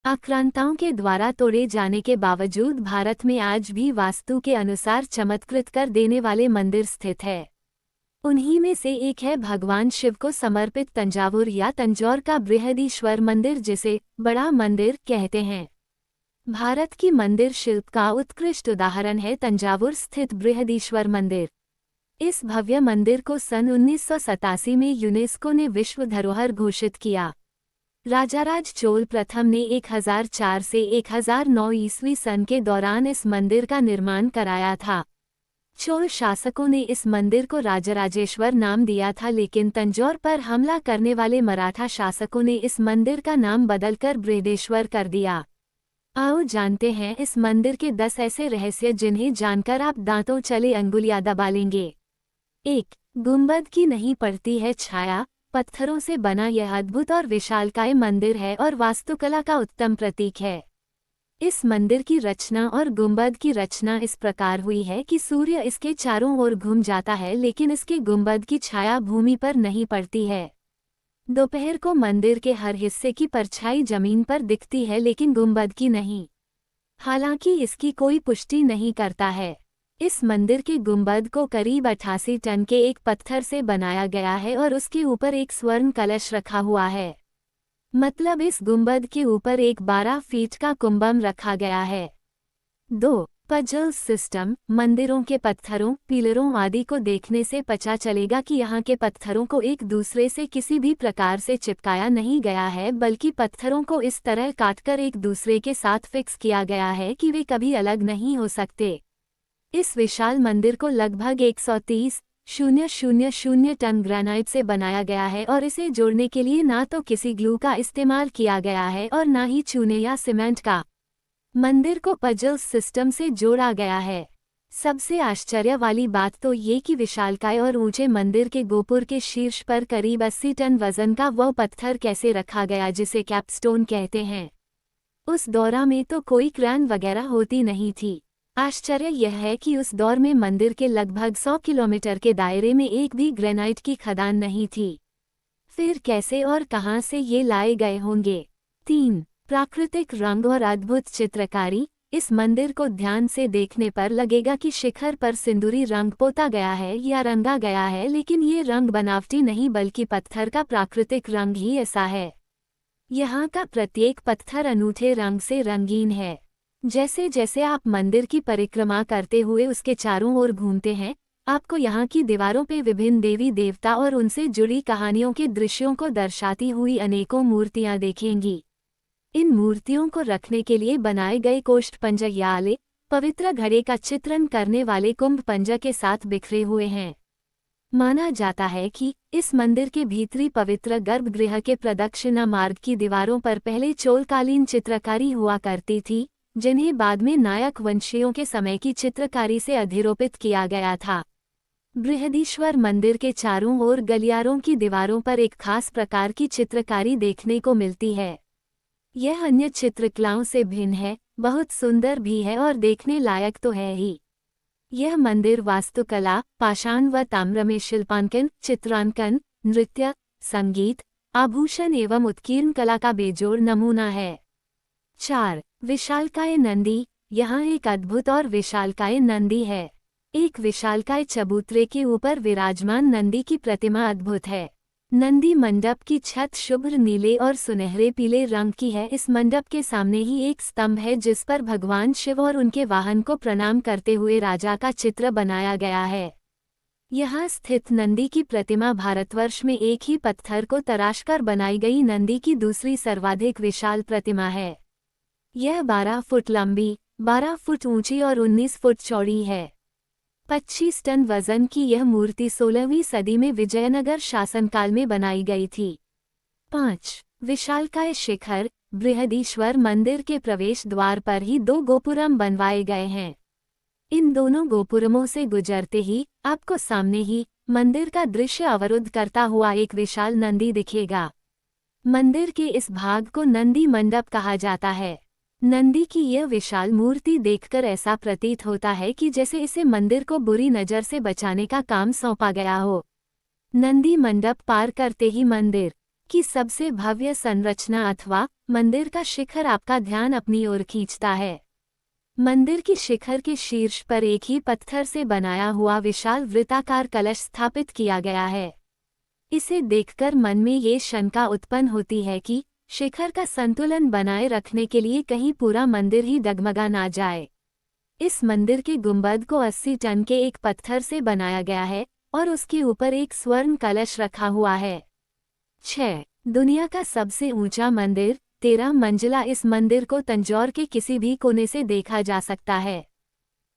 आक्रांताओं के द्वारा तोड़े जाने के बावजूद भारत में आज भी वास्तु के अनुसार चमत्कृत कर देने वाले मंदिर स्थित है। उन्हीं में से एक है भगवान शिव को समर्पित तंजावुर या तंजौर का बृहदीश्वर मंदिर, जिसे बड़ा मंदिर कहते हैं। भारत की मंदिर शिल्प का उत्कृष्ट उदाहरण है तंजावुर स्थित बृहदीश्वर मंदिर। इस भव्य मंदिर को सन 1987 में यूनेस्को ने विश्व धरोहर घोषित किया। राजाराज चोल प्रथम ने 1004 से 1009 ईस्वी सन के दौरान इस मंदिर का निर्माण कराया था। चोल शासकों ने इस मंदिर को राजराजेश्वर नाम दिया था, लेकिन तंजौर पर हमला करने वाले मराठा शासकों ने इस मंदिर का नाम बदलकर बृहदेश्वर कर दिया। आओ जानते हैं इस मंदिर के 10 ऐसे रहस्य जिन्हें जानकर आप दांतों चले अंगुलियां दबा लेंगे। 1. गुंबद की नहीं पड़ती है छाया। पत्थरों से बना यह अद्भुत और विशालकाय मंदिर है और वास्तुकला का उत्तम प्रतीक है। इस मंदिर की रचना और गुंबद की रचना इस प्रकार हुई है कि सूर्य इसके चारों ओर घूम जाता है, लेकिन इसके गुंबद की छाया भूमि पर नहीं पड़ती है। दोपहर को मंदिर के हर हिस्से की परछाई जमीन पर दिखती है, लेकिन गुंबद की नहीं। हालांकि इसकी कोई पुष्टि नहीं करता है। इस मंदिर के गुंबद को करीब 88 टन के एक पत्थर से बनाया गया है और उसके ऊपर एक स्वर्ण कलश रखा हुआ है। मतलब इस गुंबद के ऊपर एक 12 फीट का कुंभम रखा गया है। 2. Puzzle system. मंदिरों के पत्थरों, पिलरों आदि को देखने से पता चलेगा कि यहाँ के पत्थरों को एक दूसरे से किसी भी प्रकार से चिपकाया नहीं गया है, बल्कि पत्थरों को इस तरह काटकर एक दूसरे के साथ फिक्स किया गया है कि वे कभी अलग नहीं हो सकते। इस विशाल मंदिर को लगभग 130,000 टन ग्रेनाइट से बनाया गया है और इसे जोड़ने के लिए ना तो किसी ग्लू का इस्तेमाल किया गया है और ना ही चूने या सीमेंट का। मंदिर को पजल सिस्टम से जोड़ा गया है। सबसे आश्चर्य वाली बात तो ये कि विशालकाय और ऊंचे मंदिर के गोपुर के शीर्ष पर करीब 80 टन वजन का वह पत्थर कैसे रखा गया जिसे कैपस्टोन कहते हैं। उस दौर में तो कोई क्रेन वगैरह होती नहीं थी। आश्चर्य यह है कि उस दौर में मंदिर के लगभग 100 किलोमीटर के दायरे में एक भी ग्रेनाइट की खदान नहीं थी। फिर कैसे और कहां से ये लाए गए होंगे। 3. प्राकृतिक रंग और अद्भुत चित्रकारी। इस मंदिर को ध्यान से देखने पर लगेगा कि शिखर पर सिंदूरी रंग पोता गया है या रंगा गया है, लेकिन ये रंग बनावटी नहीं बल्कि पत्थर का प्राकृतिक रंग ही ऐसा है। यहाँ का प्रत्येक पत्थर अनूठे रंग से रंगीन है। जैसे जैसे आप मंदिर की परिक्रमा करते हुए उसके चारों ओर घूमते हैं, आपको यहाँ की दीवारों पे विभिन्न देवी देवता और उनसे जुड़ी कहानियों के दृश्यों को दर्शाती हुई अनेकों मूर्तियां देखेंगी। इन मूर्तियों को रखने के लिए बनाए गए कोष्ठपंज या आले पवित्र घड़े का चित्रण करने वाले कुंभ पंज के साथ बिखरे हुए हैं। माना जाता है कि इस मंदिर के भीतरी पवित्र गर्भगृह के प्रदक्षिणा मार्ग की दीवारों पर पहले चोलकालीन चित्रकारी हुआ करती थी, जिन्हें बाद में नायक वंशियों के समय की चित्रकारी से अधिरोपित किया गया था। बृहदीश्वर मंदिर के चारों ओर गलियारों की दीवारों पर एक खास प्रकार की चित्रकारी देखने को मिलती है। यह अन्य चित्रकलाओं से भिन्न है, बहुत सुंदर भी है और देखने लायक तो है ही। यह मंदिर वास्तुकला, पाषाण व ताम्र में शिल्पांकन, चित्रांकन, नृत्य, संगीत, आभूषण एवं उत्कीर्ण कला का बेजोड़ नमूना है। 4. विशालकाय नंदी। यहाँ एक अद्भुत और विशालकाय नंदी है। एक विशालकाय चबूतरे के ऊपर विराजमान नंदी की प्रतिमा अद्भुत है। नंदी मंडप की छत शुभ्र नीले और सुनहरे पीले रंग की है। इस मंडप के सामने ही एक स्तंभ है जिस पर भगवान शिव और उनके वाहन को प्रणाम करते हुए राजा का चित्र बनाया गया है। यहाँ स्थित नंदी की प्रतिमा भारतवर्ष में एक ही पत्थर को तराशकर बनाई गई नंदी की दूसरी सर्वाधिक विशाल प्रतिमा है। यह 12 फुट लंबी, 12 फुट ऊंची और 19 फुट चौड़ी है। 25 टन वजन की यह मूर्ति 16वीं सदी में विजयनगर शासनकाल में बनाई गई थी। 5. विशालकाय शिखर। बृहदीश्वर मंदिर के प्रवेश द्वार पर ही 2 गोपुरम बनवाए गए हैं। इन दोनों गोपुरमों से गुजरते ही आपको सामने ही मंदिर का दृश्य अवरुद्ध करता हुआ एक विशाल नंदी दिखेगा। मंदिर के इस भाग को नंदी मंडप कहा जाता है। नंदी की यह विशाल मूर्ति देखकर ऐसा प्रतीत होता है कि जैसे इसे मंदिर को बुरी नज़र से बचाने का काम सौंपा गया हो। नंदी मंडप पार करते ही मंदिर कि सबसे भव्य संरचना अथवा मंदिर का शिखर आपका ध्यान अपनी ओर खींचता है। मंदिर की शिखर के शीर्ष पर एक ही पत्थर से बनाया हुआ विशाल वृत्ताकार कलश स्थापित किया गया है। इसे देखकर मन में ये शंका उत्पन्न होती है कि शिखर का संतुलन बनाए रखने के लिए कहीं पूरा मंदिर ही डगमगा ना जाए। इस मंदिर के गुंबद को 80 टन के एक पत्थर से बनाया गया है और उसके ऊपर एक स्वर्ण कलश रखा हुआ है। 6. दुनिया का सबसे ऊंचा मंदिर 13 मंजिला। इस मंदिर को तंजौर के किसी भी कोने से देखा जा सकता है।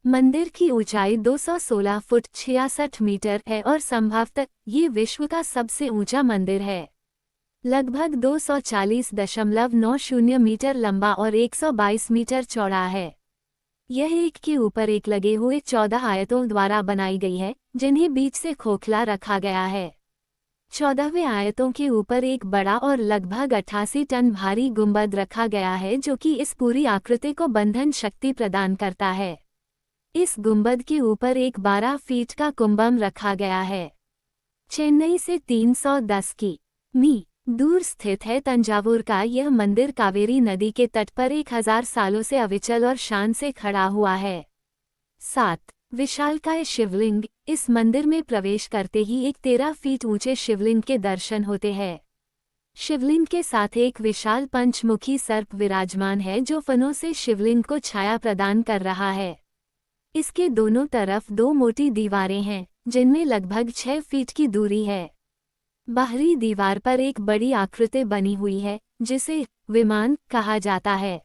मंदिर की ऊंचाई 216 फुट 66 मीटर है और संभवतः ये विश्व का सबसे ऊंचा मंदिर है। लगभग 240.90 मीटर लंबा और 122 मीटर चौड़ा है। यह एक के ऊपर एक लगे हुए 14 आयतों द्वारा बनाई गई है, जिन्हें बीच से खोखला रखा गया है। 14वें आयतों के ऊपर एक बड़ा और लगभग 88 टन भारी गुंबद रखा गया है, जो कि इस पूरी आकृति को बंधन शक्ति प्रदान करता है। इस गुंबद के ऊपर एक 12 फीट का कुंभम रखा गया है। चेन्नई से 310 कि.मी. दूर स्थित है तंजावुर का यह मंदिर कावेरी नदी के तट पर 1000 सालों से अविचल और शान से खड़ा हुआ है। 7. विशालकाय शिवलिंग। इस मंदिर में प्रवेश करते ही एक 13 फीट ऊंचे शिवलिंग के दर्शन होते हैं। शिवलिंग के साथ एक विशाल पंचमुखी सर्प विराजमान है, जो फनों से शिवलिंग को छाया प्रदान कर रहा है। इसके दोनों तरफ 2 मोटी दीवारें हैं, जिनमें लगभग 6 फीट की दूरी है। बाहरी दीवार पर एक बड़ी आकृति बनी हुई है, जिसे विमान कहा जाता है।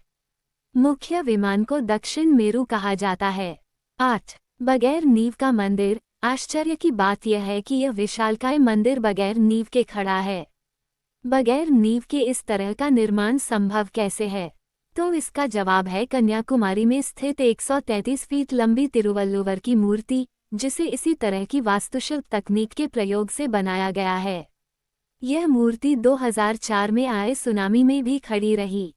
मुख्य विमान को दक्षिण मेरु कहा जाता है। 8. बगैर नींव का मंदिर। आश्चर्य की बात यह है कि यह विशालकाय मंदिर बगैर नींव के खड़ा है। बगैर नींव के इस तरह का निर्माण संभव कैसे है? तो इसका जवाब है कन्याकुमारी में स्थित 133 फीट लंबी तिरुवल्लुवर की मूर्ति, जिसे इसी तरह की वास्तुशिल्प तकनीक के प्रयोग से बनाया गया है। यह मूर्ति 2004 में आए सुनामी में भी खड़ी रही।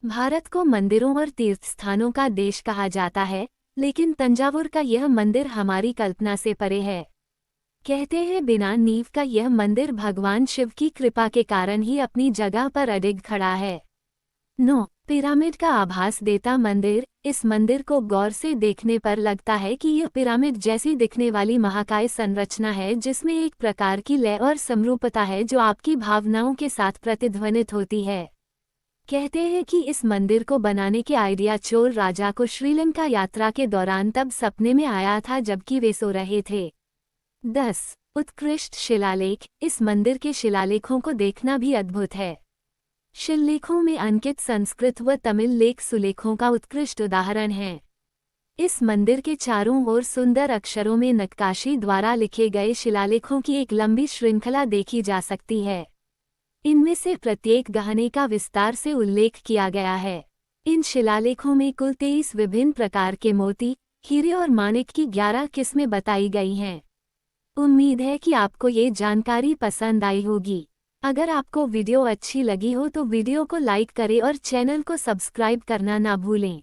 भारत को मंदिरों और तीर्थस्थानों का देश कहा जाता है, लेकिन तंजावुर का यह मंदिर हमारी कल्पना से परे है। कहते हैं बिना नींव का यह मंदिर भगवान शिव की कृपा के कारण ही अपनी जगह पर अडिग खड़ा है। 9. पिरामिड का आभास देता मंदिर। इस मंदिर को गौर से देखने पर लगता है कि यह पिरामिड जैसी दिखने वाली महाकाय संरचना है, जिसमें एक प्रकार की लय और समरूपता है जो आपकी भावनाओं के साथ प्रतिध्वनित होती है। कहते हैं कि इस मंदिर को बनाने के आइडिया चोल राजा को श्रीलंका यात्रा के दौरान तब सपने में आया था जबकि वे सो रहे थे। 10. उत्कृष्ट शिलालेख। इस मंदिर के शिलालेखों को देखना भी अद्भुत है। शिलालेखों में अंकित संस्कृत व तमिल लेख सुलेखों का उत्कृष्ट उदाहरण है। इस मंदिर के चारों ओर सुंदर अक्षरों में नक्काशी द्वारा लिखे गए शिलालेखों की एक लंबी श्रृंखला देखी जा सकती है। इनमें से प्रत्येक गहने का विस्तार से उल्लेख किया गया है। इन शिलालेखों में कुल 23 विभिन्न प्रकार के मोती, हीरे और माणिक की 11 किस्में बताई गई हैं। उम्मीद है कि आपको ये जानकारी पसंद आई होगी। अगर आपको वीडियो अच्छी लगी हो तो वीडियो को लाइक करें और चैनल को सब्सक्राइब करना ना भूलें।